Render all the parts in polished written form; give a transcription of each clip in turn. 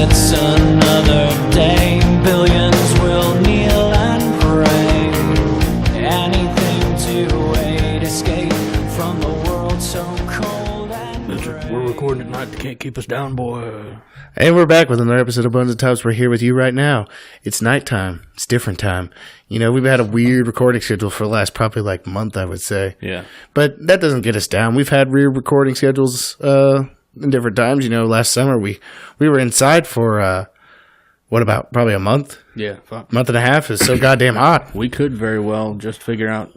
it's another day. Billions will kneel and pray. Anything to aid escape from the world so cold and gray. We're recording at night. They can't keep us down, boy. And we're back with another episode of Bones and Tubs. We're here with you right now. It's nighttime. It's different time. You know, we've had a weird recording schedule for the last probably like month, I would say. Yeah. But that doesn't get us down. We've had weird recording schedules in different times. You know, last summer we were inside for, probably a month? Yeah. Fuck. Month and a half. It's so goddamn hot. We could very well just figure out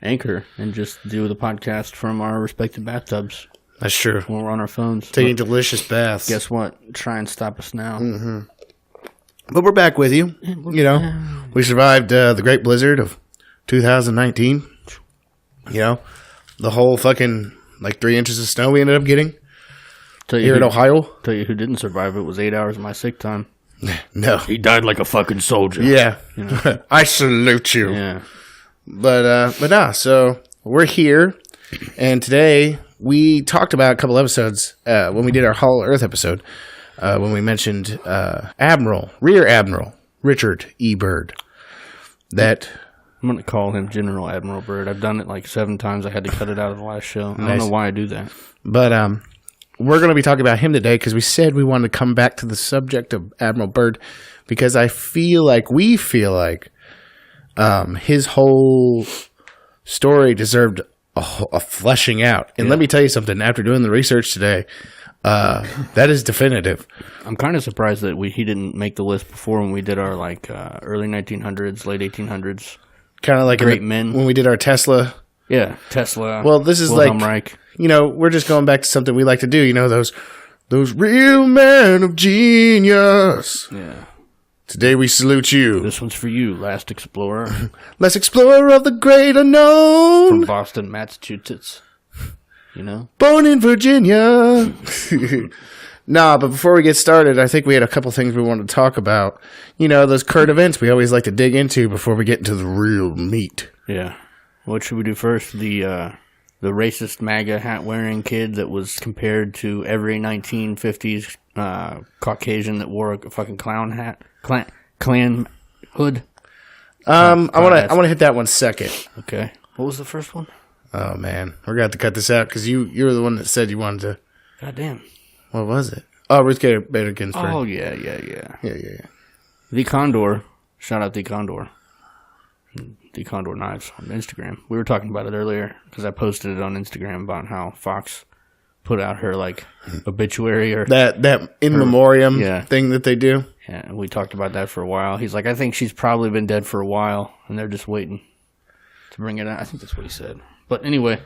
Anchor and just do the podcast from our respective bathtubs. That's true. When we're on our phones. Taking delicious baths. Guess what? Try and stop us now. Mm-hmm. But we're back with you. You know, we survived the Great Blizzard of 2019. You know, the whole fucking, 3 inches of snow we ended up getting here in Ohio. Tell you who didn't survive it was 8 hours of my sick time. No. He died like a fucking soldier. Yeah. You know? I salute you. Yeah. But nah, so we're here, and today we talked about a couple episodes when we did our Hollow Earth episode, when we mentioned Rear Admiral Richard E. Byrd. That I'm going to call him General Admiral Byrd. I've done it like 7 times. I had to cut it out of the last show. I don't know why I do that. But we're going to be talking about him today because we said we wanted to come back to the subject of Admiral Byrd because we feel like his whole story deserved a fleshing out. And let me tell you something. After doing the research today, that is definitive. I'm kind of surprised that he didn't make the list before when we did our early 1900s, late 1800s. Kind of like great men when we did our Tesla. Yeah, Tesla. Well, this is Wilhelm Reich. You know, we're just going back to something we like to do. You know, those real men of genius. Yeah. Today we salute you. This one's for you, last explorer. Last explorer of the great unknown. From Boston, Massachusetts. You know? Born in Virginia. Nah, but before we get started, I think we had a couple things we wanted to talk about. You know, those current events we always like to dig into before we get into the real meat. Yeah. What should we do first? The racist MAGA hat-wearing kid that was compared to every 1950s Caucasian that wore a fucking clown hat. Klan hood. I want to hit that one second. Okay. What was the first one? Oh man, we're gonna have to cut this out because you're the one that said you wanted to. Goddamn. What was it? Oh, Ruth Bader Ginsburg. Oh yeah. Yeah. The Condor. Shout out the Condor. The Condor Knives on Instagram. We were talking about it earlier because I posted it on Instagram about how Fox put out her obituary or that in memoriam thing that they do. Yeah, and we talked about that for a while. He's like, I think she's probably been dead for a while, and they're just waiting to bring it out. I think that's what he said. But anyway,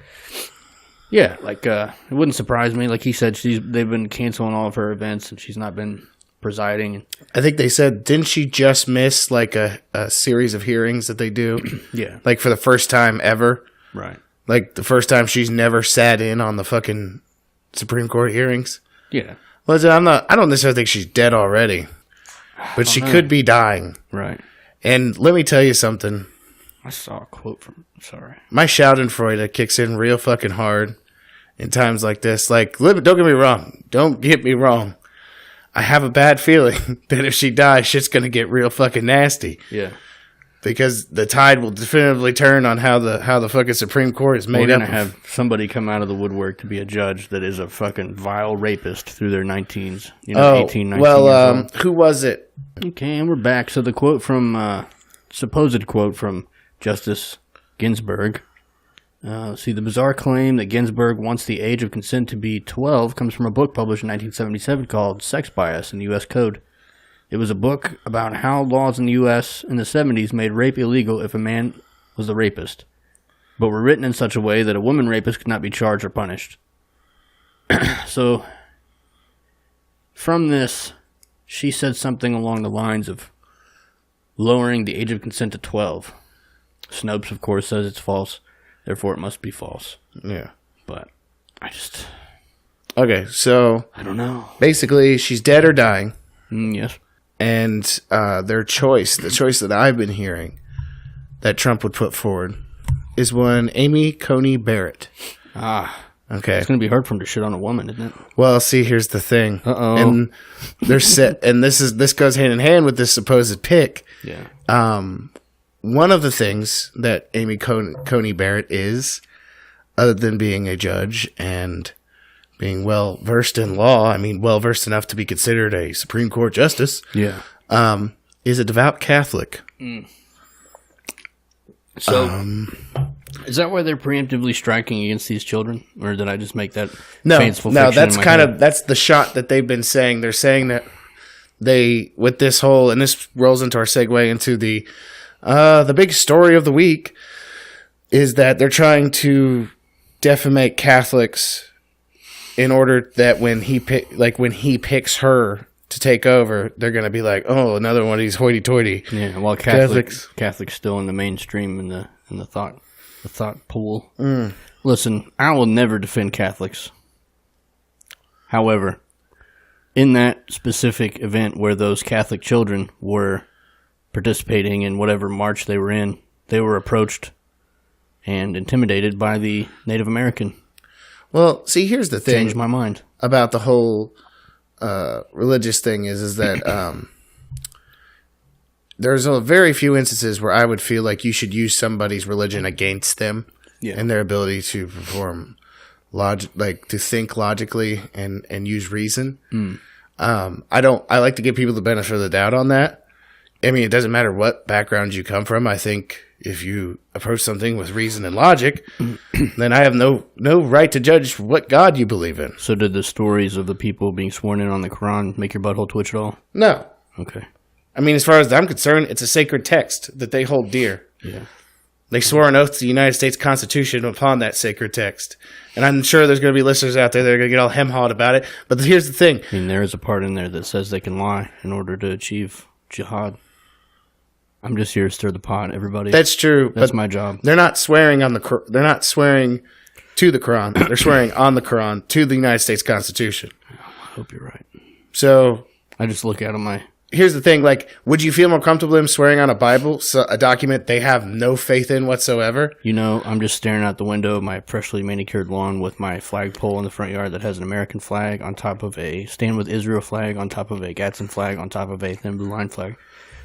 yeah, it wouldn't surprise me. Like he said, they've been canceling all of her events, and she's not been presiding. I think they said, didn't she just miss a series of hearings that they do? Yeah. For the first time ever. Right. The first time she's never sat in on the fucking Supreme Court hearings. Yeah. Well, I don't necessarily think she's dead already. But she could be dying. Right. And let me tell you something. I saw a quote from... Sorry. My schadenfreude kicks in real fucking hard in times like this. Don't get me wrong. Don't get me wrong. I have a bad feeling that if she dies, shit's going to get real fucking nasty. Yeah. Because the tide will definitively turn on how the fucking Supreme Court is made up. We're going to have somebody come out of the woodwork to be a judge that is a fucking vile rapist through their 19s. 18, 19 years old. Who was it? Okay, and we're back. So the quote from, supposed quote from Justice Ginsburg. The bizarre claim that Ginsburg wants the age of consent to be 12 comes from a book published in 1977 called Sex Bias in the U.S. Code. It was a book about how laws in the U.S. in the 70s made rape illegal if a man was the rapist, but were written in such a way that a woman rapist could not be charged or punished. So, from this, she said something along the lines of lowering the age of consent to 12. Snopes, of course, says it's false, therefore it must be false. Yeah. But, Okay, so... I don't know. Basically, she's dead or dying. Yes. And the choice that I've been hearing that Trump would put forward is one Amy Coney Barrett. Okay. It's going to be hard for him to shit on a woman, isn't it? Well, see, here's the thing. Uh-oh. And they're set, and this goes hand in hand with this supposed pick. Yeah. One of the things that Amy Coney Barrett is, other than being a judge and being well versed in law, I mean, well versed enough to be considered a Supreme Court justice. Yeah. Is a devout Catholic. So, is that why they're preemptively striking against these children, or did I just make that No, fanciful no, fiction that's in my kind head? of that's the shot that they've been saying. They're saying that they with this whole, and this rolls into our segue into the big story of the week is that they're trying to defamate Catholics in order that when he picks her to take over, they're going to be like, oh, another one of these hoity-toity. Yeah, well, Catholics still in the mainstream in the thought pool. Listen, I will never defend Catholics. However, in that specific event where those Catholic children were participating in whatever march they were in, they were approached and intimidated by the Native American. Well, see, here's the thing. Changed my mind about the whole religious thing is that there's a very few instances where I would feel like you should use somebody's religion against them and their ability to perform to think logically and use reason. I like to give people the benefit of the doubt on that. I mean, it doesn't matter what background you come from. I think if you approach something with reason and logic, then I have no right to judge what God you believe in. So did the stories of the people being sworn in on the Quran make your butthole twitch at all? No. Okay. I mean, as far as I'm concerned, it's a sacred text that they hold dear. Yeah. They swore an oath to the United States Constitution upon that sacred text. And I'm sure there's going to be listeners out there that are going to get all hem-hawed about it. But here's the thing. I mean, there is a part in there that says they can lie in order to achieve jihad. I'm just here to stir the pot, everybody. That's true. That's my job. They're not swearing they're not swearing to the Quran. They're swearing on the Quran to the United States Constitution. I hope you're right. So I just look at them. Here's the thing. Like, would you feel more comfortable them swearing on a Bible, a document they have no faith in whatsoever? You know, I'm just staring out the window of my freshly manicured lawn with my flagpole in the front yard that has an American flag on top of a Stand With Israel flag, on top of a Gadsden flag, on top of a Thin Blue Line flag.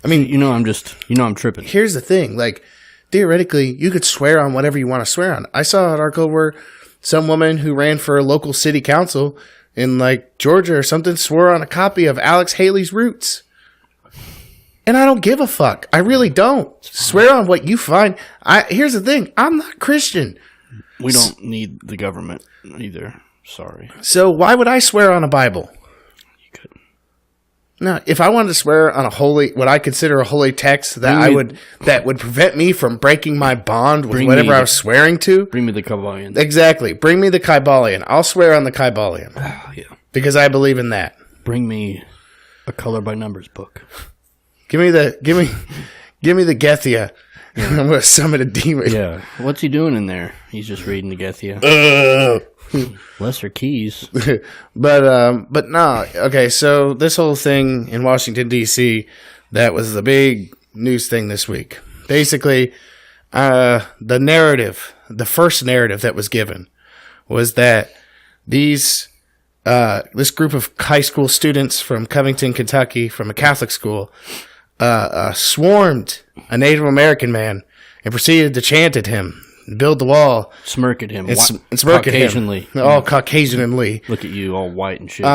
I mean, I'm tripping. Here's the thing. Like, theoretically, you could swear on whatever you want to swear on. I saw an article where some woman who ran for a local city council in, like, Georgia or something swore on a copy of Alex Haley's Roots. And I don't give a fuck. I really don't. Swear on what you find. Here's the thing. I'm not Christian. We don't need the government either. Sorry. So why would I swear on a Bible? You could. No, if I wanted to swear on what I consider a holy text that would prevent me from breaking my bond with whatever I was swearing to. Bring me the Kabbalion. Exactly. Bring me the Kabbalion. I'll swear on the Kabbalion. Yeah. Because I believe in that. Bring me a color by numbers book. Give me the Gethia. Yeah. I'm going to summon a demon. Yeah. What's he doing in there? He's just reading the Gethia. Lesser keys. But no. Okay, so this whole thing in Washington, D.C., that was the big news thing this week. Basically, the first narrative that was given was that this group of high school students from Covington, Kentucky, from a Catholic school, swarmed a Native American man and proceeded to chant at him, build the wall, smirk at him, and smirk at him, all Caucasianly. Look at you, all white and shit.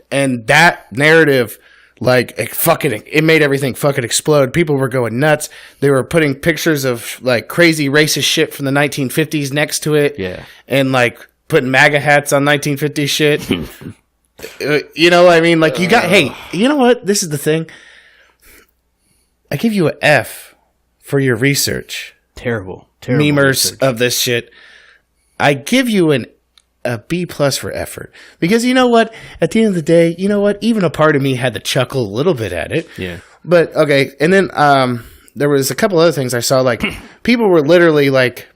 And that narrative, like, it made everything fucking explode. People were going nuts. They were putting pictures of, like, crazy racist shit from the 1950s next to it. Yeah. And, like, putting MAGA hats on 1950s shit. You know what I mean? Like, hey, you know what? This is the thing. I give you an F for your research. Terrible Memers research of this shit. I give you a B+ for effort. Because you know what? At the end of the day, you know what? Even a part of me had to chuckle a little bit at it. Yeah. But, okay. And then there was a couple other things I saw. Like, people were literally, like,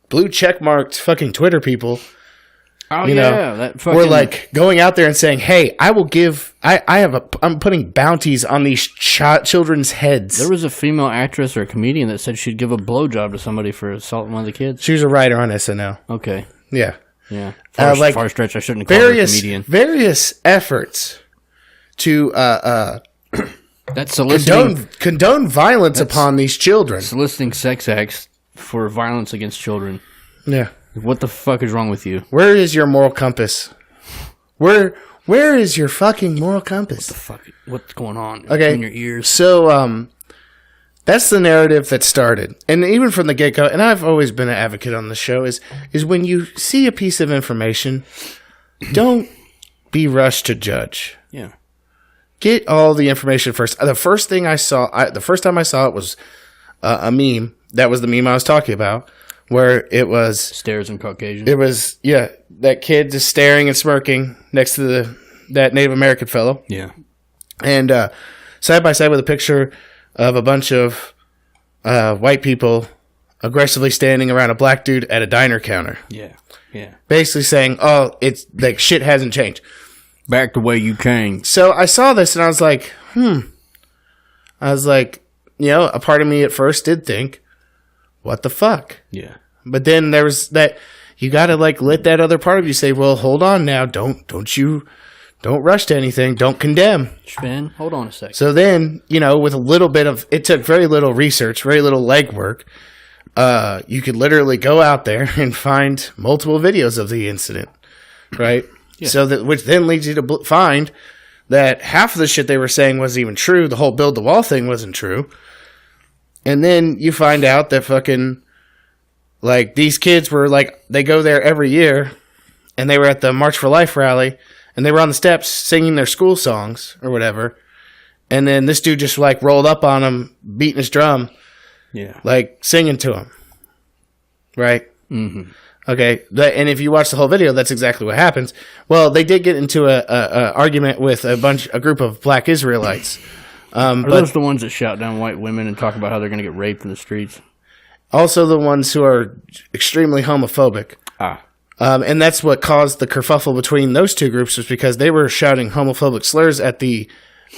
blue check-marked fucking Twitter people. Oh, that fucking... We're like going out there and saying, "Hey, I will give. I'm putting bounties on these children's heads." There was a female actress or a comedian that said she'd give a blowjob to somebody for assaulting one of the kids. She was a writer on SNL. Okay. Yeah. Yeah. Like far stretch, I shouldn't have called her a comedian. Various efforts to That's soliciting condone violence upon these children. soliciting sex acts for violence against children. Yeah. What the fuck is wrong with you? Where is your moral compass? Where is your fucking moral compass? What's going on Okay. in your ears? So that's the narrative that started. And even from the get-go, and I've always been an advocate on the show, is when you see a piece of information, don't be rushed to judge. Yeah. Get all the information first. The first time I saw it was a meme. That was the meme I was talking about, where it was Stairs and Caucasian. It was that kid just staring and smirking next to that Native American fellow, Yeah. and side by side with a picture of a bunch of white people aggressively standing around a black dude at a diner counter. Yeah. Yeah. Basically saying, "Oh, it's like shit hasn't changed." Back the way you came. So I saw this and I was like, I was like, a part of me at first did think, what the fuck? Yeah. But then there was that, you got to like let that other part of you say, well, hold on now. Don't rush to anything. Don't condemn. Sven, hold on a second. So then, with a little bit of, it took very little research, very little legwork. You could literally go out there and find multiple videos of the incident, right? Yeah. So that, which then leads you to find that half of the shit they were saying wasn't even true. The whole build the wall thing wasn't true. And then you find out that fucking, like, these kids were like, they go there every year, and they were at the March for Life rally, and they were on the steps singing their school songs or whatever. And then this dude just like rolled up on them, beating his drum, like singing to him, right? Mm-hmm. Okay, and if you watch the whole video, that's exactly what happens. Well, they did get into a argument with a group of black Israelites. Are those the ones that shout down white women and talk about how they're going to get raped in the streets? Also the ones who are extremely homophobic. And that's what caused the kerfuffle between those two groups, was because they were shouting homophobic slurs at the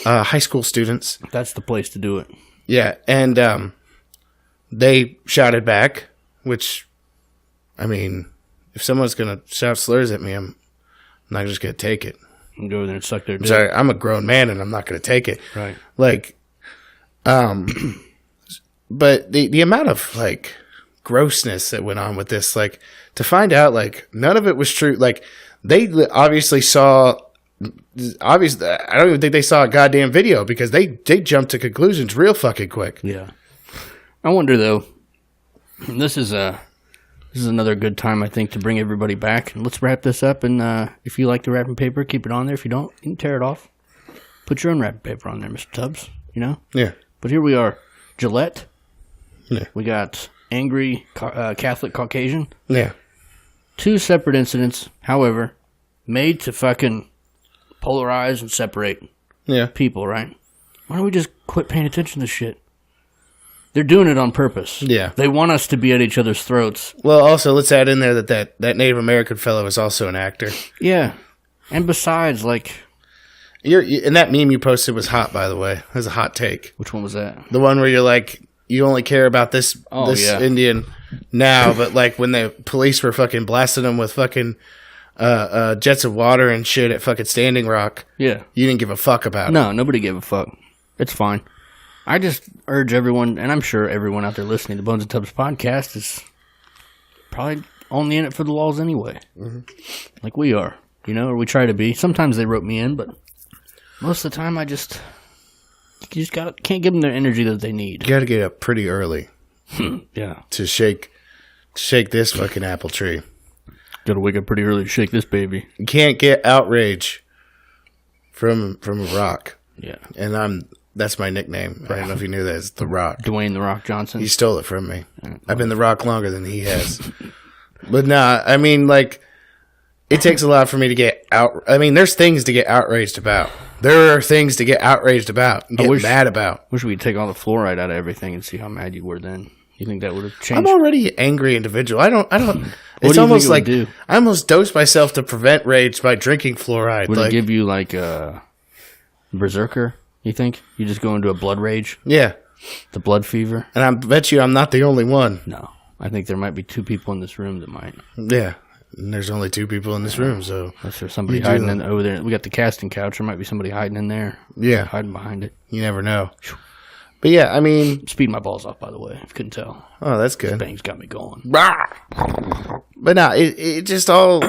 high school students. That's the place to do it. Yeah, and they shouted back, which... I mean, if someone's going to shout slurs at me, I'm not just going to take it. And go there and suck their dick. Sorry, I'm a grown man and I'm not going to take it. Right. Like, but the amount of, like, grossness that went on with this, like, to find out, like, none of it was true. Like, they obviously I don't even think they saw a goddamn video, because they jumped to conclusions real fucking quick. Yeah. I wonder, though, this is another good time, I think, to bring everybody back. And let's wrap this up. And if you like the wrapping paper, keep it on there. If you don't, you can tear it off. Put your own wrapping paper on there, Mr. Tubbs. Yeah. But here we are. Gillette. Yeah. We got angry Catholic Caucasian. Yeah. Two separate incidents, however, made to fucking polarize and separate people, right? Why don't we just quit paying attention to this shit? They're doing it on purpose. Yeah. They want us to be at each other's throats. Well, also, let's add in there that Native American fellow is also an actor. Yeah. And besides, like... And that meme you posted was hot, by the way. It was a hot take. Which one was that? The one where you're like, you only care about this Indian now, but like when the police were fucking blasting them with fucking jets of water and shit at fucking Standing Rock. Yeah. You didn't give a fuck about it. No, nobody gave a fuck. It's fine. I just urge everyone, and I'm sure everyone out there listening to Bones and Tubbs podcast is probably only in it for the laws anyway. Mm-hmm. Like we are, or we try to be. Sometimes they rope me in, but most of the time you just can't give them their energy that they need. You got to get up pretty early. Yeah. To shake this fucking apple tree. Got to wake up pretty early to shake this baby. You can't get outrage from a rock. Yeah. And that's my nickname. I don't know if you knew that. It's The Rock. Dwayne The Rock Johnson. He stole it from me. I've been The Rock longer than he has. But nah, I mean, like, it takes a lot for me to get out. I mean, there's things to get outraged about. There are things to get outraged about and get mad about. Wish we'd take all the fluoride out of everything and see how mad you were then. You think that would have changed? I'm already an angry individual. I don't. It's do almost like do? I almost dose myself to prevent rage by drinking fluoride. Would it give you like a berserker? You think you just go into a blood rage? Yeah, the blood fever. And I bet you I'm not the only one. No, I think there might be two people in this room that might. Yeah, And there's only 2 people in this room, so unless there's somebody hiding over there. We got the casting couch. There might be somebody hiding in there. Yeah, hiding behind it. You never know. But yeah, I mean, speeding my balls off, by the way. If you couldn't tell. Oh, that's good. This bang's got me going. But no, it just all.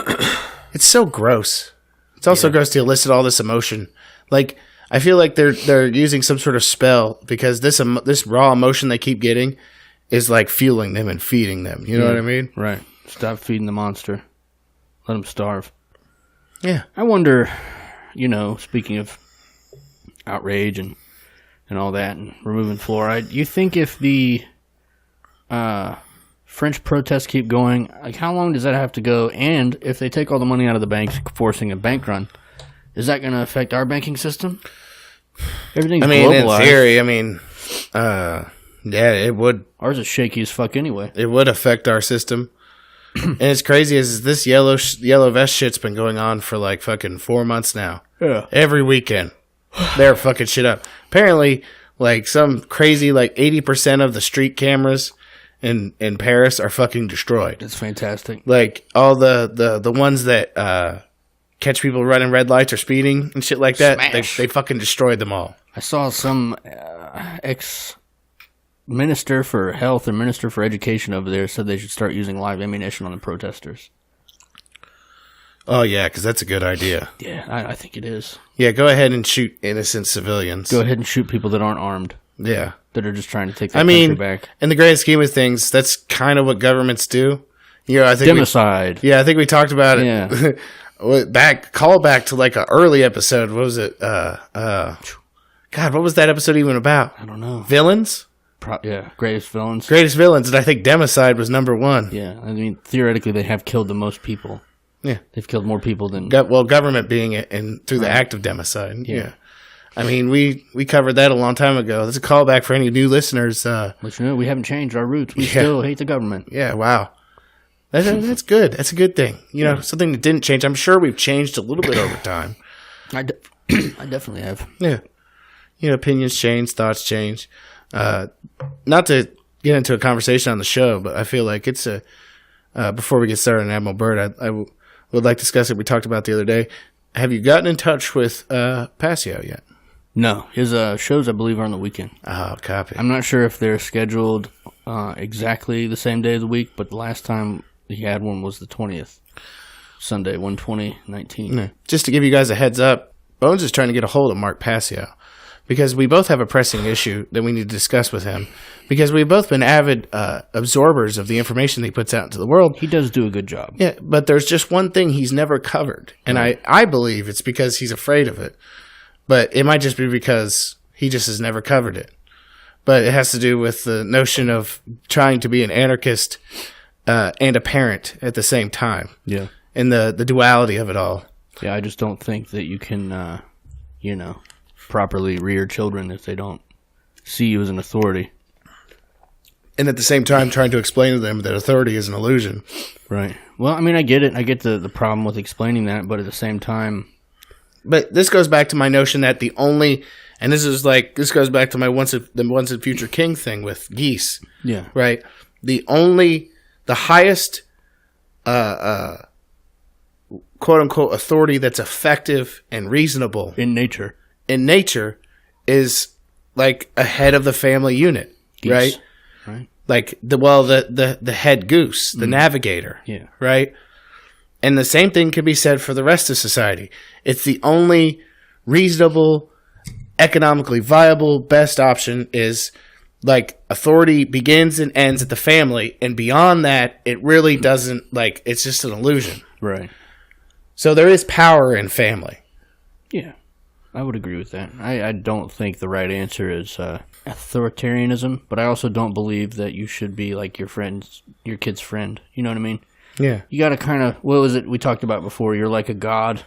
It's so gross. It's also gross to elicit all this emotion. Like, I feel like they're using some sort of spell because this raw emotion they keep getting is like fueling them and feeding them. You know what I mean? Right. Stop feeding the monster. Let them starve. Yeah. I wonder, speaking of outrage and all that and removing fluoride, you think if the French protests keep going, like how long does that have to go? And if they take all the money out of the banks, forcing a bank run, is that going to affect our banking system? Everything's globalized. In theory, yeah, it would. Ours is shaky as fuck anyway. It would affect our system. And it's crazy is this yellow vest shit's been going on for like fucking 4 months now. Yeah. Every weekend. They're fucking shit up. Apparently, like some crazy, like 80% of the street cameras in Paris are fucking destroyed. That's fantastic. Like all the ones that catch people running red lights or speeding and shit like that, they fucking destroyed them all. I saw some ex-minister for health or minister for education over there said they should start using live ammunition on the protesters. Oh, yeah, because that's a good idea. Yeah, I think it is. Yeah, go ahead and shoot innocent civilians. Go ahead and shoot people that aren't armed. Yeah. That are just trying to take their country back. In the grand scheme of things, that's kind of what governments do. I think Democide. I think we talked about it. Yeah. Call back to like an early episode. What was it? God, what was that episode even about? I don't know. Villains? Greatest villains. Greatest villains, and I think Democide was number 1. Yeah, I mean, theoretically, they have killed the most people. Yeah. They've killed more people than... government being it, and through the act of Democide. Yeah. I mean, we covered that a long time ago. That's a callback for any new listeners. Let you know, we haven't changed our roots. We still hate the government. Yeah, wow. That's good. That's a good thing. Something that didn't change. I'm sure we've changed a little bit over time. I definitely have. Yeah. Opinions change, thoughts change. Not to get into a conversation on the show, but I feel like it's before we get started on Admiral Byrd, I would like to discuss it. We talked about the other day. Have you gotten in touch with Passio yet? No. His shows, I believe, are on the weekend. Oh, copy. I'm not sure if they're scheduled exactly the same day of the week, but the last time he had one was the 20th. Sunday, 1/20/19. Yeah. Just to give you guys a heads up, Bones is trying to get a hold of Mark Passio because we both have a pressing issue that we need to discuss with him because we've both been avid absorbers of the information that he puts out into the world. He does do a good job. Yeah, but there's just one thing he's never covered, and I believe it's because he's afraid of it, but it might just be because he just has never covered it. But it has to do with the notion of trying to be an anarchist and a parent at the same time. Yeah. And the duality of it all. Yeah, I just don't think that you can, properly rear children if they don't see you as an authority. And at the same time, trying to explain to them that authority is an illusion. Right. Well, I mean, I get it. I get the problem with explaining that, but at the same time... But this goes back to my notion that the only... And this goes back to my once and future king thing with geese. Yeah. Right? The highest... quote-unquote authority that's effective and reasonable in nature is like a head of the family unit, Geese. right? Like the head goose, the navigator, yeah, right? And the same thing can be said for the rest of society. It's the only reasonable, economically viable, best option is like authority begins and ends at the family, and beyond that, it really doesn't, like, it's just an illusion. Right. So there is power in family. Yeah, I would agree with that. I don't think the right answer is authoritarianism, but I also don't believe that you should be like your kid's friend. You know what I mean? Yeah. You got to kind of, what was it we talked about before? You're like a god,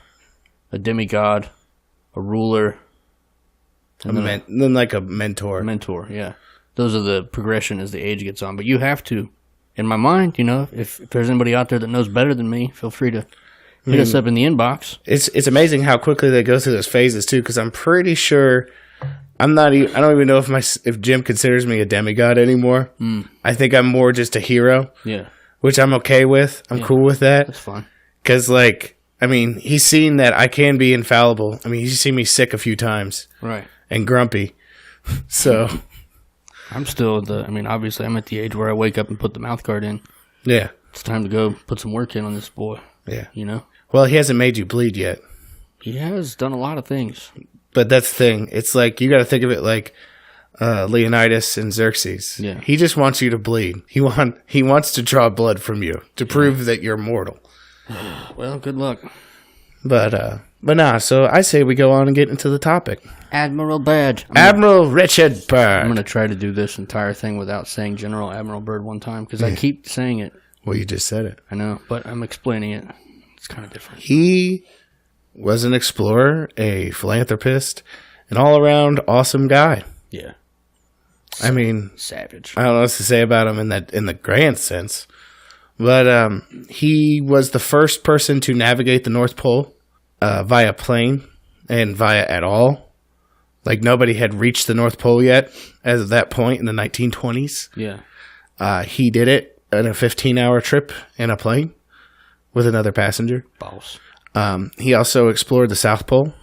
a demigod, a ruler. And then like a mentor. Mentor, yeah. Those are the progression as the age gets on. But you have to, in my mind, if there's anybody out there that knows better than me, feel free to hit us up in the inbox. It's amazing how quickly they go through those phases too, because I'm pretty sure I don't even know if Jim considers me a demigod anymore. I think I'm more just a hero. Yeah. Which I'm okay with. I'm cool with that. That's fine. Because, like, I mean, he's seen that I can be infallible. I mean, he's seen me sick a few times. Right. And grumpy. So. I'm still obviously I'm at the age where I wake up and put the mouth guard in. Yeah. It's time to go put some work in on this boy. Yeah. You know? Well, he hasn't made you bleed yet. He has done a lot of things. But that's the thing. It's like, you got to think of it like Leonidas and Xerxes. Yeah. He just wants you to bleed. He wants to draw blood from you to prove that you're mortal. Well, good luck. But nah, so I say we go on and get into the topic. Admiral Byrd. Admiral Richard Byrd. I'm going to try to do this entire thing without saying General Admiral Byrd one time, because I keep saying it. Well, you just said it. I know, but I'm explaining it. It's kind of different. He was an explorer, a philanthropist, an all-around awesome guy. Yeah. I mean, savage. I don't know what to say about him in the grand sense, but he was the first person to navigate the North Pole via plane and via at all. Like, nobody had reached the North Pole yet as of that point in the 1920s. Yeah. He did it in a 15-hour trip in a plane with another passenger. Boss. He also explored the South Pole.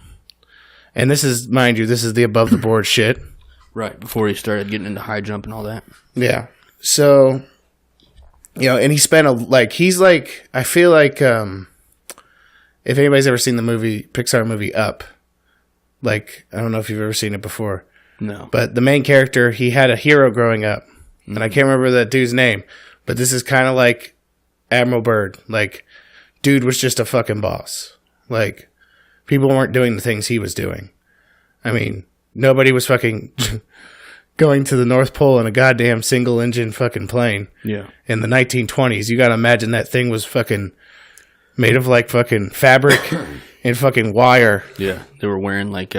And this is, mind you, this is the above-the-board shit. Right, before he started getting into high jump and all that. Yeah. So, you know, and he spent I feel like, if anybody's ever seen the Pixar movie Up, like, I don't know if you've ever seen it before. No. But the main character, he had a hero growing up. Mm-hmm. And I can't remember that dude's name. But this is kind of like Admiral Byrd. Like, dude was just a fucking boss. Like, people weren't doing the things he was doing. I mean, nobody was fucking going to the North Pole in a goddamn single-engine fucking plane. Yeah. In the 1920s. You gotta imagine that thing was fucking made of, like, fucking fabric and fucking wire. Yeah. They were wearing, like,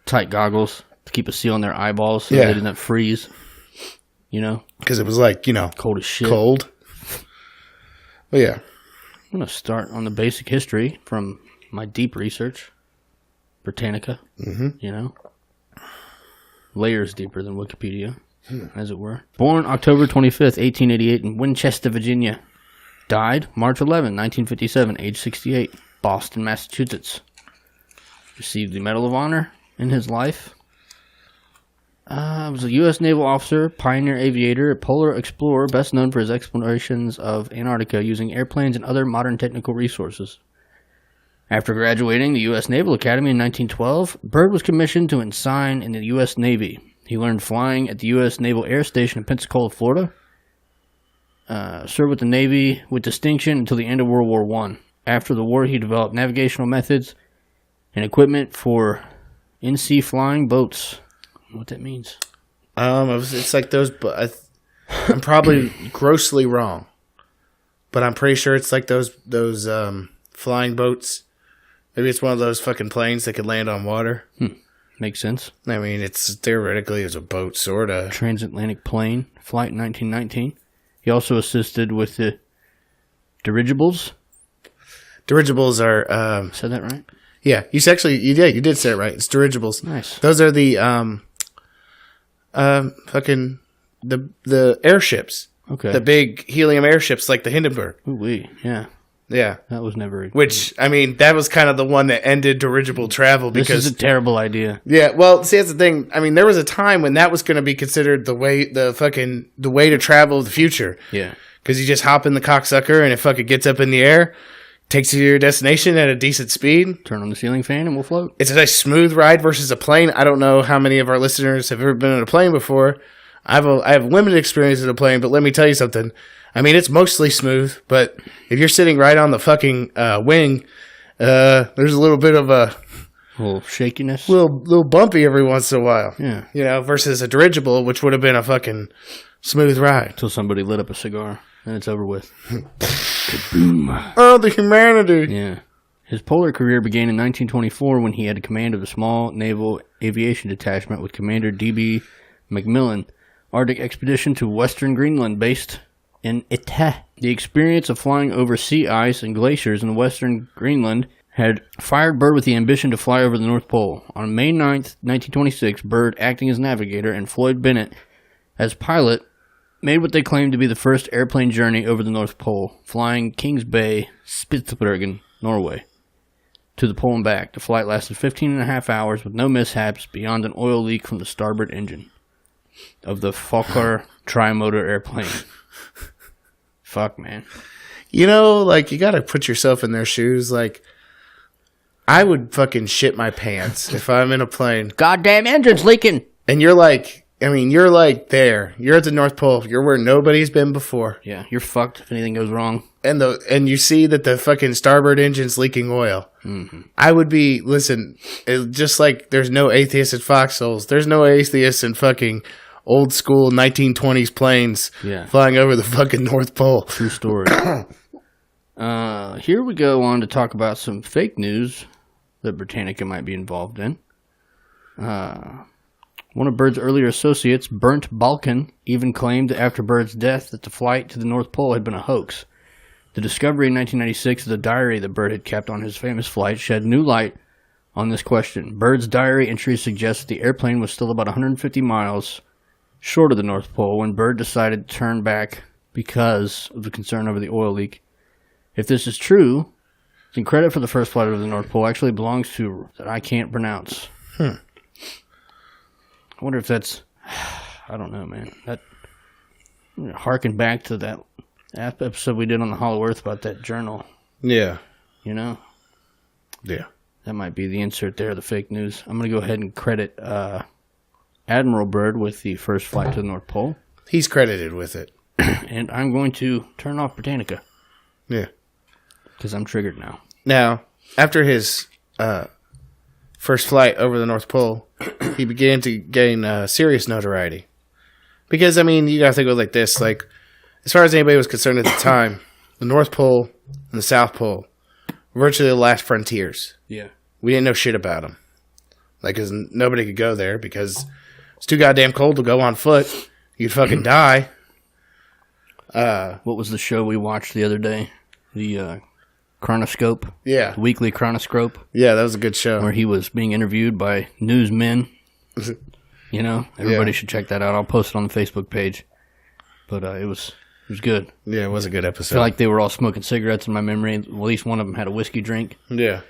tight goggles to keep a seal on their eyeballs so they didn't freeze. You know? Because it was, like, you know... Cold as shit. Cold. But, yeah. I'm going to start on the basic history from my deep research. Britannica. Mm-hmm. You know? Layers deeper than Wikipedia, as it were. Born October 25th, 1888 in Winchester, Virginia. Died March 11, 1957, age 68. Boston, Massachusetts. Received the Medal of Honor in his life. Was a U.S. naval officer, pioneer aviator, a polar explorer, best known for his explorations of Antarctica using airplanes and other modern technical resources. After graduating the U.S. Naval Academy in 1912, Byrd was commissioned to ensign in the U.S. Navy. He learned flying at the U.S. Naval Air Station in Pensacola, Florida. Served with the Navy with distinction until the end of World War I. After the war, he developed navigational methods and equipment for in-sea flying boats. What that means? It's like those. I'm probably grossly wrong, but I'm pretty sure it's like those flying boats. Maybe it's one of those fucking planes that could land on water. Makes sense. I mean, it's theoretically a boat, sorta. Transatlantic plane flight in 1919. He also assisted with the dirigibles. Dirigibles are. Said that right? Yeah, you did say it right. It's dirigibles. Nice. Those are the fucking the airships. Okay. The big helium airships like the Hindenburg. Ooh-wee. Yeah. Yeah. That was never... Which, I mean, that was kind of the one that ended dirigible travel because... This is a terrible idea. Yeah, well, see, that's the thing. I mean, there was a time when that was going to be considered the way to travel of the future. Yeah. Because you just hop in the cocksucker and it fucking gets up in the air, takes you to your destination at a decent speed. Turn on the ceiling fan and we'll float. It's a nice smooth ride versus a plane. I don't know how many of our listeners have ever been in a plane before. I have limited experience in a plane, but let me tell you something. I mean, it's mostly smooth, but if you're sitting right on the fucking wing, there's a little bit of a little shakiness, little bumpy every once in a while. Yeah, you know, versus a dirigible, which would have been a fucking smooth ride until somebody lit up a cigar and it's over with. Oh, the humanity! Yeah, his polar career began in 1924 when he had command of a small naval aviation detachment with Commander D.B. McMillan. Arctic expedition to western Greenland based in Ita. The experience of flying over sea ice and glaciers in western Greenland had fired Byrd with the ambition to fly over the North Pole. On May 9th, 1926, Byrd, acting as navigator, and Floyd Bennett as pilot, made what they claimed to be the first airplane journey over the North Pole, flying Kings Bay, Spitsbergen, Norway, to the pole and back. The flight lasted 15 and a half hours with no mishaps beyond an oil leak from the starboard engine of the Fokker tri-motor airplane. Fuck, man. You know, like, you gotta put yourself in their shoes. Like, I would fucking shit my pants if I'm in a plane. Goddamn engine's leaking! And you're like, I mean, you're like there. You're at the North Pole. You're where nobody's been before. Yeah, you're fucked if anything goes wrong. And you see that the fucking starboard engine's leaking oil. Mm-hmm. I would be, listen, just like there's no atheists in foxholes. There's no atheists in fucking old school 1920s planes flying over the fucking North Pole. True story. Here we go on to talk about some fake news that Britannica might be involved in. One of Byrd's earlier associates, Bernd Balkan, even claimed after Byrd's death that the flight to the North Pole had been a hoax. The discovery in 1996 of the diary that Byrd had kept on his famous flight shed new light on this question. Byrd's diary entries suggest that the airplane was still about 150 miles short of the North Pole when Byrd decided to turn back because of the concern over the oil leak. If this is true, then credit for the first flight over the North Pole actually belongs to that I can't pronounce. I wonder if that's... I don't know, man. That harken back to that episode we did on the Hollow Earth about that journal. Yeah. You know? Yeah. That might be the insert there, the fake news. I'm going to go ahead and credit Admiral Byrd with the first flight to the North Pole. He's credited with it. And I'm going to turn off Britannica. Yeah. Because I'm triggered now. Now, after his first flight over the North Pole, he began to gain serious notoriety. Because, I mean, you got to think of it like this. Like, as far as anybody was concerned at the time, the North Pole and the South Pole were virtually the last frontiers. Yeah. We didn't know shit about them. Like, 'cause nobody could go there because it's too goddamn cold to go on foot. You'd fucking die. What was the show we watched the other day? The Chronoscope? Yeah. The weekly Chronoscope? Yeah, that was a good show. Where he was being interviewed by newsmen. You know? Everybody should check that out. I'll post it on the Facebook page. But it was good. Yeah, it was a good I episode. feel like they were all smoking cigarettes in my memory. At least one of them had a whiskey drink. Yeah.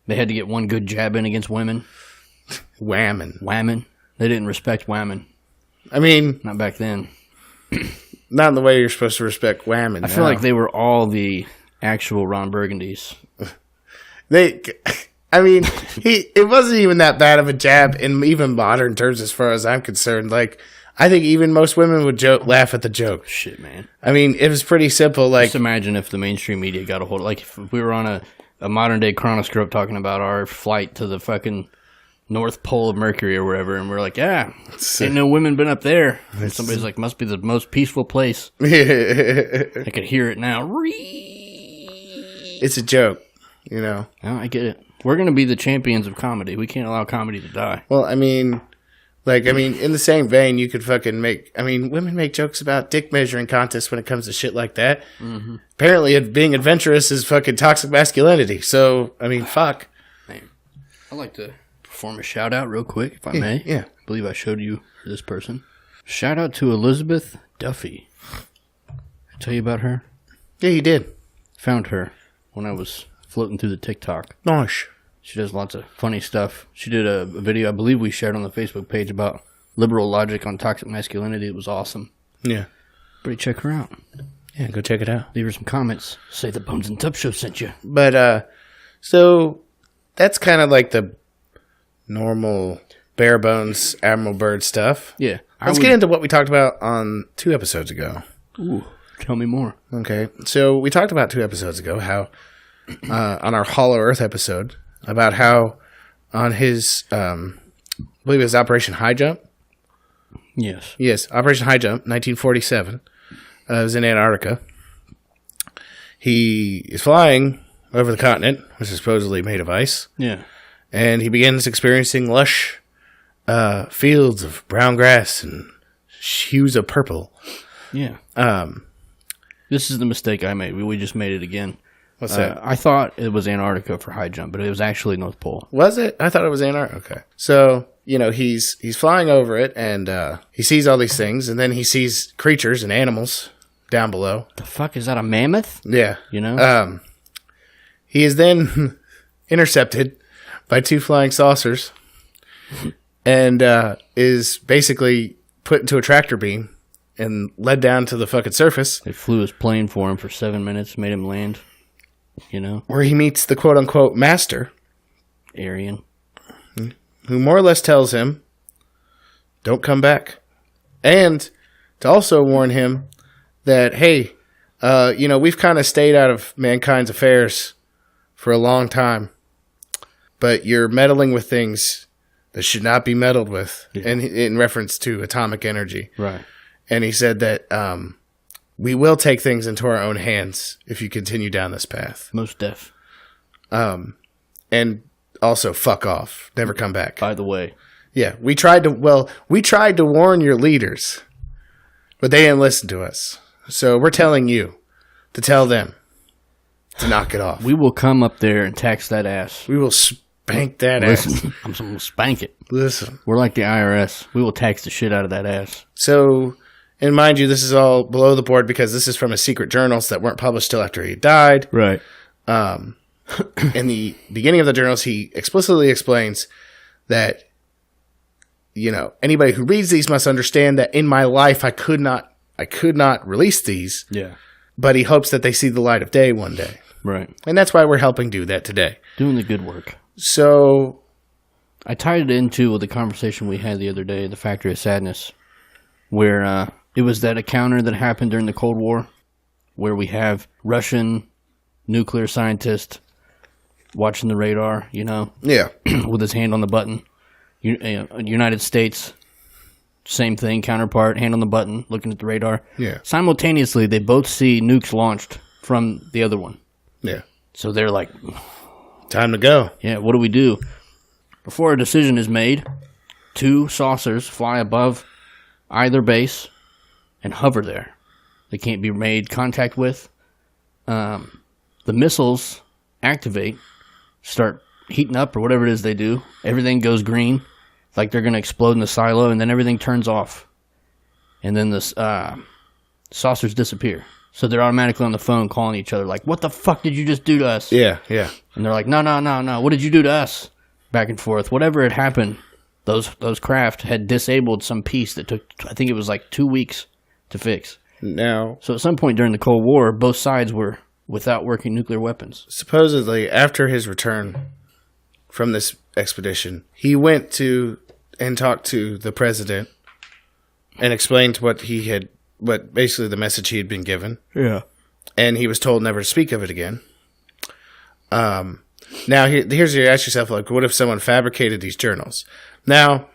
They had to get one good jab in against women. Whamming. They didn't respect whamming. I mean... Not back then. Not in the way you're supposed to respect whamming. I feel like they were all the actual Ron Burgundies. I mean, it wasn't even that bad of a jab in even modern terms as far as I'm concerned. Like, I think even most women would laugh at the joke. Shit, man. I mean, it was pretty simple. Like, just imagine if the mainstream media got a hold of, like, if we were on a modern day Chronoscope talking about our flight to the fucking North Pole of Mercury or wherever, and we're like, yeah, ain't no women been up there. And somebody's like, must be the most peaceful place. I could hear it now. It's a joke, you know. Oh, I get it. We're going to be the champions of comedy. We can't allow comedy to die. Well, I mean, in the same vein, you could fucking women make jokes about dick measuring contests when it comes to shit like that. Mm-hmm. Apparently, being adventurous is fucking toxic masculinity. So, I mean, fuck. Man, I'd like to perform a shout out real quick, if I may. Yeah. I believe I showed you this person. Shout out to Elizabeth Duffy. Did I tell you about her? Yeah, you did. Found her when I was floating through the TikTok. Nice. She does lots of funny stuff. She did a video I believe we shared on the Facebook page about liberal logic on toxic masculinity. It was awesome. Yeah. Everybody check her out. Yeah, go check it out. Leave her some comments. Say the Bones and Tub Show sent you. But, so, that's kind of like the normal bare bones Admiral Byrd stuff. Yeah. Let's get into what we talked about on 2 episodes ago. Ooh, tell me more. Okay. So, we talked about 2 episodes ago how, on our Hollow Earth episode, about how on his, I believe it was Operation Highjump. Yes. Yes, Operation Highjump, 1947. It was in Antarctica. He is flying over the continent, which is supposedly made of ice. Yeah. And he begins experiencing lush fields of brown grass and hues of purple. Yeah. This is the mistake I made. We just made it again. What's that? I thought it was Antarctica for high jump, but it was actually North Pole. Was it? I thought it was Antarctica. Okay. So he's flying over it, and he sees all these things, and then he sees creatures and animals down below. The fuck is that? A mammoth? Yeah. You He is then intercepted by 2 flying saucers and is basically put into a tractor beam and led down to the fucking surface. They flew his plane for him for 7 minutes, made him land. Where he meets the quote-unquote master, Aryan. who more or less tells him, don't come back. And to also warn him that, hey, we've kind of stayed out of mankind's affairs for a long time, but you're meddling with things that should not be meddled with, and in reference to atomic energy. Right. And he said that we will take things into our own hands if you continue down this path. Most deaf. And also, fuck off. Never come back. By the way. Yeah, we tried to warn your leaders, but they didn't listen to us. So we're telling you to tell them to knock it off. We will come up there and tax that ass. We will spank that ass. Listen, I'm going to spank it. Listen. We're like the IRS. We will tax the shit out of that ass. So, and mind you, this is all below the board because this is from his secret journals that weren't published till after he died. Right. In the beginning of the journals, he explicitly explains that, anybody who reads these must understand that in my life I could not release these. Yeah. But he hopes that they see the light of day one day. Right. And that's why we're helping do that today. Doing the good work. So I tied it into the conversation we had the other day, the Factory of Sadness, where it was that encounter that happened during the Cold War, where we have Russian nuclear scientist watching the radar, yeah, with his hand on the button. United States, same thing, counterpart, hand on the button, looking at the radar. Yeah. Simultaneously, they both see nukes launched from the other one. Yeah. So they're like, time to go. yeah, what do we do? Before a decision is made, 2 saucers fly above either base and hover there. They can't be made contact with. The missiles activate, start heating up or whatever it is they do. Everything goes green, like they're going to explode in the silo, and then everything turns off. And then the saucers disappear. So they're automatically on the phone calling each other like, what the fuck did you just do to us? Yeah, yeah. And they're like, no, what did you do to us? Back and forth. Whatever had happened, those craft had disabled some piece that took, I think it was like 2 weeks to fix. Now, So at some point during the Cold War, both sides were without working nuclear weapons. supposedly, after his return from this expedition, he went to and talked to the president and explained what basically the message he had been given. Yeah. And he was told never to speak of it again. Now, here's you ask yourself, like, what if someone fabricated these journals? Now,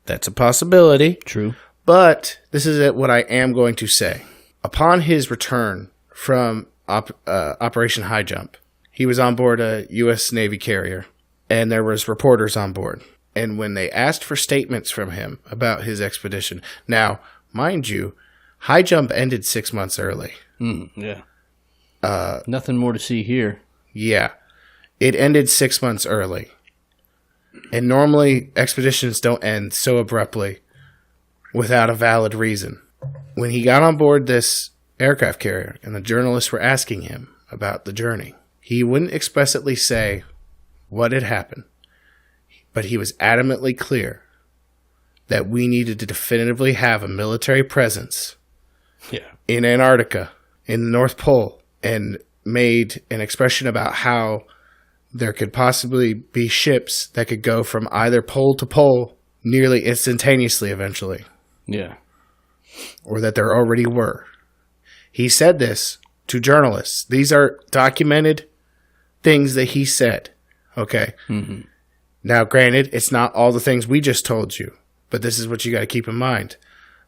that's a possibility. True. But this is what I am going to say. Upon his return from Operation Highjump, he was on board a U.S. Navy carrier, and there was reporters on board. And when they asked for statements from him about his expedition, now, mind you, Highjump ended 6 months early. Yeah. Nothing more to see here. Yeah. It ended 6 months early. And normally, expeditions don't end so abruptly without a valid reason. When he got on board this aircraft carrier and the journalists were asking him about the journey, he wouldn't explicitly say what had happened, but he was adamantly clear that we needed to definitively have a military presence in Antarctica, in the North Pole, and made an expression about how there could possibly be ships that could go from either pole to pole nearly instantaneously eventually. Yeah. Or that there already were. He said this to journalists. These are documented things that he said. Okay? Mm-hmm. Now, granted, it's not all the things we just told you, but this is what you got to keep in mind.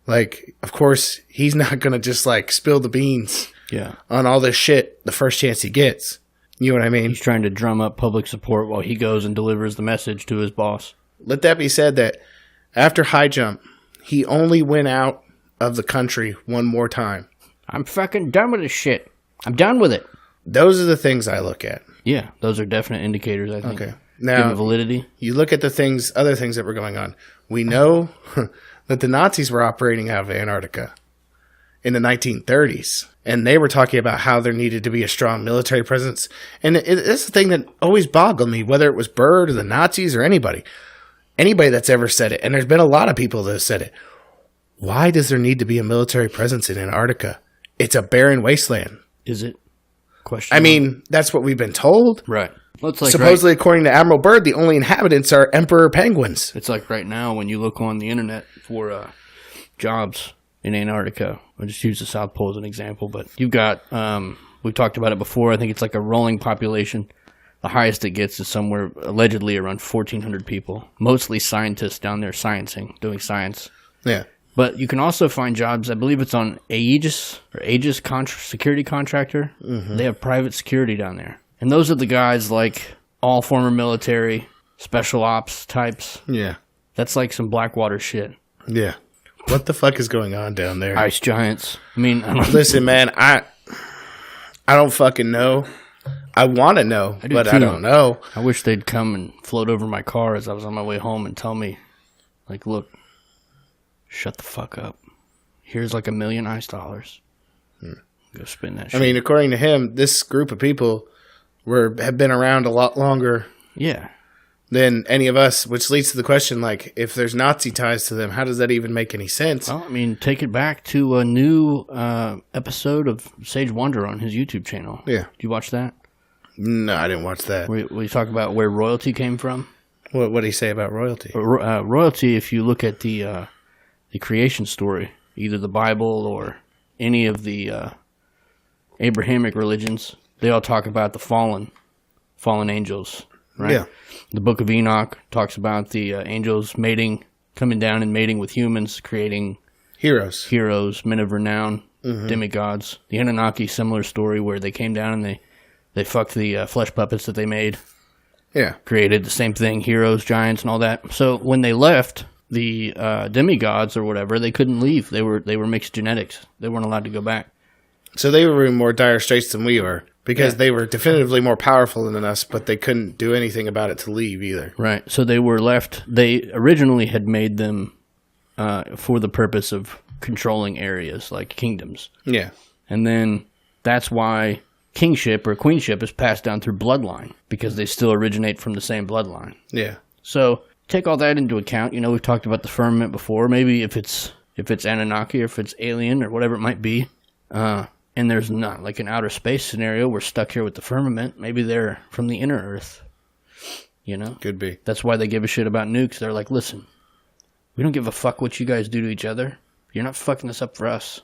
Like, of course, he's not going to just, like, spill the beans on all this shit the first chance he gets. You know what I mean? He's trying to drum up public support while he goes and delivers the message to his boss. Let that be said that after Highjump, he only went out of the country one more time. I'm fucking done with this shit. I'm done with it. Those are the things I look at. Yeah, those are definite indicators, I think. Okay. Given Now, validity. you look at the other things that were going on. We know that the Nazis were operating out of Antarctica in the 1930s, and they were talking about how there needed to be a strong military presence. And it's the thing that always boggled me, whether it was Byrd or the Nazis or anybody that's ever said it. And there's been a lot of people that have said it. Why does there need to be a military presence in Antarctica? It's a barren wasteland. Is it? Question. I mean, that's what we've been told. Right. Well, it's like Supposedly, according to Admiral Byrd, the only inhabitants are emperor penguins. It's like right now when you look on the internet for jobs in Antarctica. I'll just use the South Pole as an example, but you've got, we've talked about it before, I think it's like a rolling population. The highest it gets is somewhere allegedly around 1,400 people. Mostly scientists down there doing science. Yeah. But you can also find jobs, I believe it's on Aegis security contractor. Mm-hmm. They have private security down there. And those are the guys like all former military, special ops types. Yeah. That's like some Blackwater shit. Yeah. What the fuck is going on down there? Ice giants. I mean, listen, man, I don't fucking know. I want to know, but I don't know. I wish they'd come and float over my car as I was on my way home and tell me, like, look, shut the fuck up. Here's like $1 million ice dollars. Go spend that shit. I mean, according to him, this group of people have been around a lot longer. Yeah. Than any of us, which leads to the question, like, if there's Nazi ties to them, how does that even make any sense? Well, I mean, take it back to a new episode of Sage Wonder on his YouTube channel. Yeah. Did you watch that? No, I didn't watch that. We talk about where royalty came from. What did he say about royalty? Royalty, if you look at the creation story, either the Bible or any of the Abrahamic religions, they all talk about the fallen angels, right? Yeah. The Book of Enoch talks about the angels coming down and mating with humans, creating heroes, men of renown, demigods. The Anunnaki, similar story where they came down and they fucked the flesh puppets that they made. Yeah. Created the same thing, heroes, giants, and all that. So when they left, the demigods or whatever, they couldn't leave. They were mixed genetics. They weren't allowed to go back. So they were in more dire straits than we were. Because they were definitively more powerful than us, but they couldn't do anything about it to leave either. Right. So they were left. They originally had made them for the purpose of controlling areas like kingdoms. Yeah. And then that's why kingship or queenship is passed down through bloodline, because they still originate from the same bloodline. Yeah. So take all that into account. You know, we've talked about the firmament before. Maybe if it's Anunnaki or if it's alien or whatever it might be, and there's not like an outer space scenario, we're stuck here with the firmament. Maybe they're from the inner Earth. You know? Could be. That's why they give a shit about nukes. They're like, listen, we don't give a fuck what you guys do to each other. You're not fucking this up for us.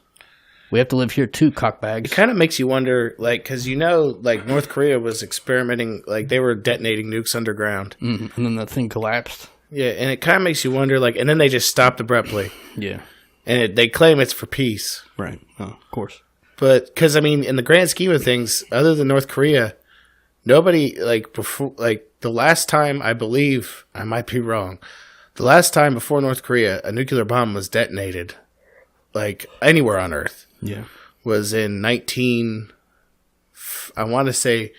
We have to live here too, cockbags. It kind of makes you wonder, like, because you know, like, North Korea was experimenting, like, they were detonating nukes underground. Mm-hmm. And then the thing collapsed. Yeah, and it kind of makes you wonder, like, and then they just stopped abruptly. Yeah. And they claim it's for peace. Right. Oh, of course. But, because, I mean, in the grand scheme of things, other than North Korea, nobody, like, before, like, the last time, I believe, I might be wrong, the last time before North Korea, a nuclear bomb was detonated, like, anywhere on Earth. Yeah. Was in I want to say,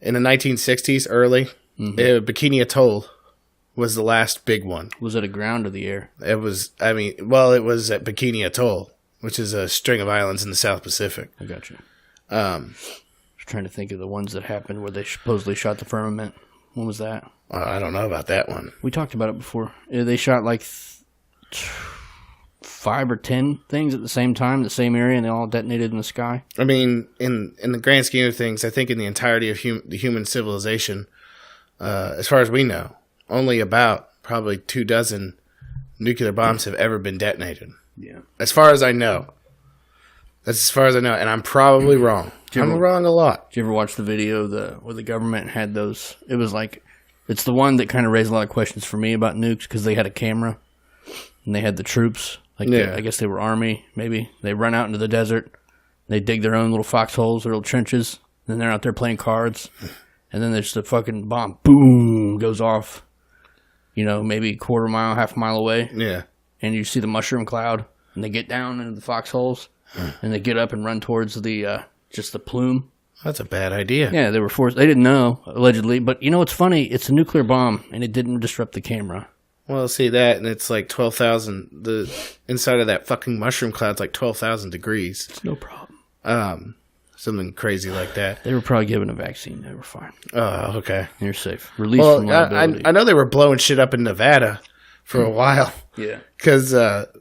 in the 1960s, early. Mm-hmm. Bikini Atoll was the last big one. Was it a ground or the air? It was, it was at Bikini Atoll, which is a string of islands in the South Pacific. I got you. I was trying to think of the ones that happened where they supposedly shot the firmament. When was that? I don't know about that one. We talked about it before. They shot like 5 or 10 things at the same time, the same area, and they all detonated in the sky. I mean, in the grand scheme of things, I think in the entirety of the human civilization, as far as we know, only about probably 24 nuclear bombs have ever been detonated. Yeah. As far as I know. That's as far as I know, and I'm probably wrong. I'm wrong a lot. Did you ever watch the video where the government had those? It was like, it's the one that kind of raised a lot of questions for me about nukes, because they had a camera, and they had the troops. Like, I guess they were army, maybe. They run out into the desert. They dig their own little foxholes, little trenches. Then they're out there playing cards. And then there's the fucking bomb. Boom! Goes off. You know, maybe a quarter mile, half a mile away. Yeah. And you see the mushroom cloud. And they get down into the foxholes. And they get up and run towards the just the plume. That's a bad idea. Yeah, they were forced. They didn't know, allegedly. But you know what's funny? It's a nuclear bomb, and it didn't disrupt the camera. Well, see that, and it's like 12,000. The inside of that fucking mushroom cloud's like 12,000 degrees. It's no problem. Something crazy like that. They were probably given a vaccine. They were fine. Oh, okay. You're safe. Released from liability. I know they were blowing shit up in Nevada for a while. Yeah. Because,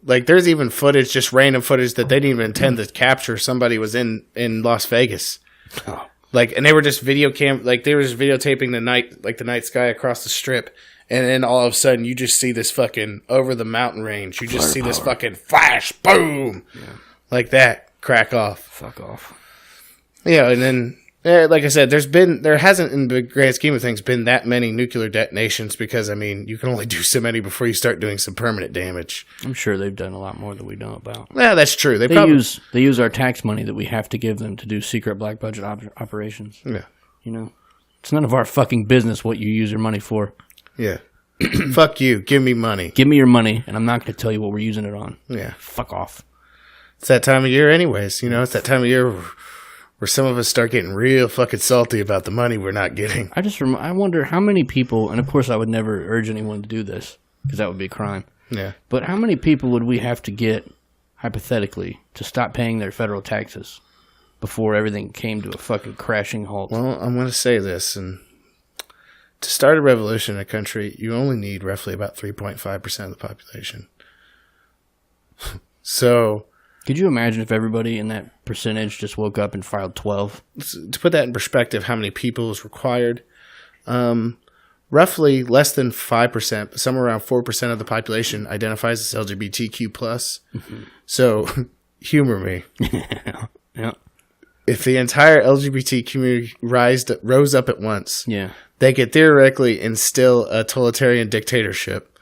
like, there's even footage, just random footage that they didn't even intend to capture. Somebody was in Las Vegas. Oh. Like, and they were just they were just videotaping the night sky across the strip. And then all of a sudden, you just see this fucking over the mountain range. You just see this fucking flash, boom, like that, crack off. Fuck off. Yeah, and then, like I said, there hasn't, in the grand scheme of things, been that many nuclear detonations because, I mean, you can only do so many before you start doing some permanent damage. I'm sure they've done a lot more than we know about. Yeah, that's true. They use our tax money that we have to give them to do secret black budget operations. Yeah. You know, it's none of our fucking business what you use your money for. Yeah. Fuck you. Give me money. Give me your money, and I'm not going to tell you what we're using it on. Yeah. Fuck off. It's that time of year anyways. You know, it's that time of year where some of us start getting real fucking salty about the money we're not getting. I wonder how many people, and of course I would never urge anyone to do this, because that would be a crime. Yeah. But how many people would we have to get, hypothetically, to stop paying their federal taxes before everything came to a fucking crashing halt? Well, I'm going to say this, and to start a revolution in a country, you only need roughly about 3.5% of the population. So, could you imagine if everybody in that percentage just woke up and filed 12? To put that in perspective, how many people is required? Roughly less than 5%, somewhere around 4% of the population identifies as LGBTQ+. Mm-hmm. So, humor me. Yeah. If the entire LGBT community rose up at once, they could theoretically instill a totalitarian dictatorship,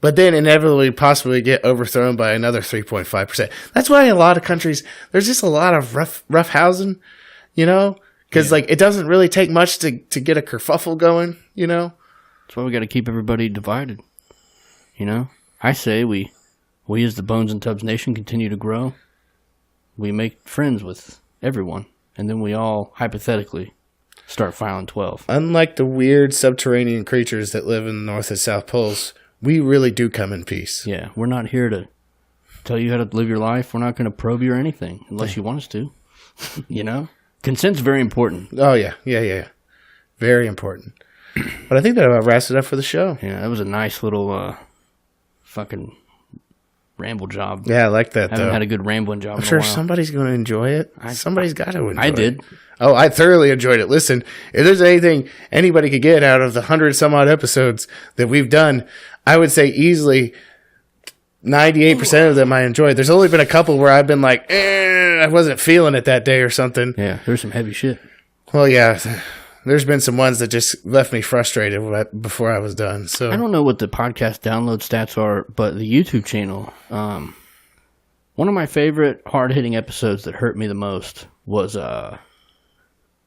but then inevitably possibly get overthrown by another 3.5%. That's why in a lot of countries, there's just a lot of rough housing, you know? Because like it doesn't really take much to get a kerfuffle going, you know? That's why we got to keep everybody divided, you know? I say we as the Bones and Tubs Nation continue to grow. We make friends with everyone, and then we all, hypothetically, start filing 12. Unlike the weird subterranean creatures that live in the North and South Poles, we really do come in peace. Yeah, we're not here to tell you how to live your life. We're not going to probe you or anything, unless you want us to. You know? Consent's very important. Oh, yeah. Very important. But I think that about wraps it up for the show. Yeah, that was a nice little fucking ramble job. Yeah, I like that, I haven't had a good rambling job I'm sure somebody's going to enjoy it. Somebody's got to enjoy it. I did. Oh, I thoroughly enjoyed it. Listen, if there's anything anybody could get out of the 100-some-odd episodes that we've done, I would say easily 98% of them I enjoyed. There's only been a couple where I've been like, I wasn't feeling it that day or something. Yeah, there's some heavy shit. Well, yeah, there's been some ones that just left me frustrated before I was done. So I don't know what the podcast download stats are, but the YouTube channel, one of my favorite hard-hitting episodes that hurt me the most was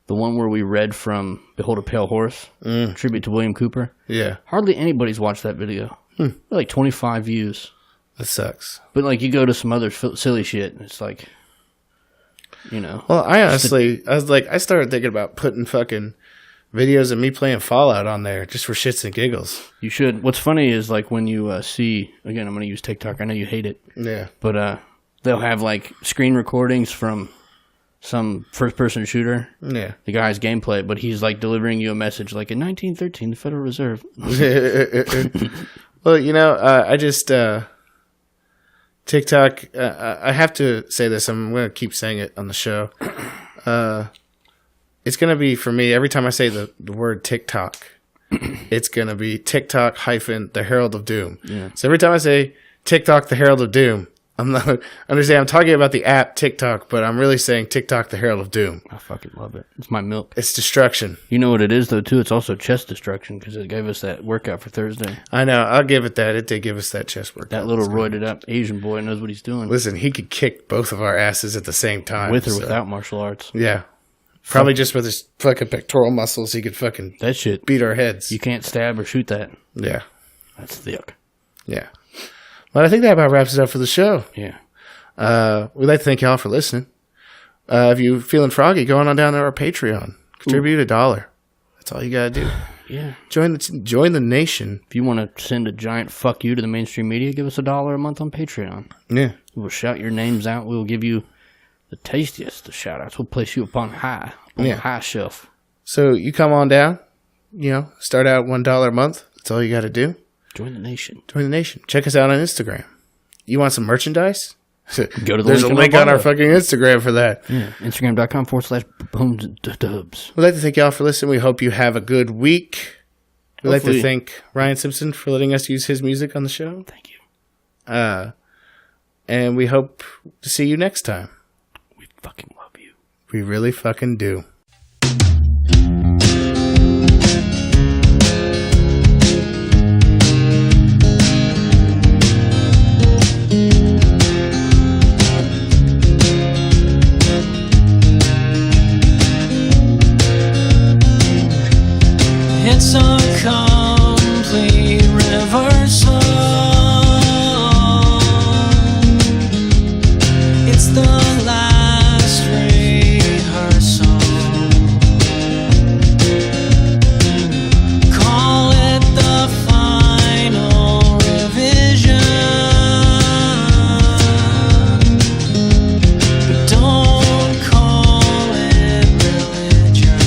the one where we read from Behold a Pale Horse, tribute to William Cooper. Yeah. Hardly anybody's watched that video. Like 25 views. That sucks. But like you go to some other silly shit, and it's like, you know. Well, I started thinking about putting fucking videos of me playing Fallout on there just for shits and giggles. You should. What's funny is like when you see, again, I'm going to use TikTok. I know you hate it. Yeah. But they'll have like screen recordings from some first-person shooter. Yeah. The guy's gameplay, but he's like delivering you a message like, in 1913, the Federal Reserve. Well, you know, I just... TikTok, I have to say this. I'm going to keep saying it on the show. It's going to be, for me, every time I say the word TikTok, it's going to be TikTok - the Herald of Doom. Yeah. So every time I say TikTok, the Herald of Doom, I'm not understand. I'm talking about the app TikTok, but I'm really saying TikTok, the Herald of Doom. I fucking love it. It's my milk. It's destruction. You know what it is, though, too? It's also chest destruction because it gave us that workout for Thursday. I know. I'll give it that. It did give us that chest workout. That little roided up Asian boy knows what he's doing. Listen, he could kick both of our asses at the same time. With or without martial arts. Yeah. Probably just with his fucking pectoral muscles, he could fucking that shit beat our heads. You can't stab or shoot that. Yeah. That's thick. Yeah. Well, I think that about wraps it up for the show. Yeah. We'd like to thank y'all for listening. If you're feeling froggy, go on down to our Patreon. Contribute $1. That's all you got to do. Yeah. Join the nation. If you want to send a giant fuck you to the mainstream media, give us $1 a month on Patreon. Yeah. We'll shout your names out. We'll give you the tastiest of shout-outs. We'll place you up on the high shelf. So you come on down, start out $1 a month. That's all you got to do. Join the nation. Join the nation. Check us out on Instagram. You want some merchandise? Go to There's a link on our fucking Instagram for that. Yeah, Instagram.com/bones&dubs. We'd like to thank y'all for listening. We hope you have a good week. We'd like to thank Ryan Simpson for letting us use his music on the show. Thank you. And we hope to see you next time. We fucking love you. We really fucking do. It's a complete reversal. It's the last rehearsal. Call it the final revision, but don't call it religion.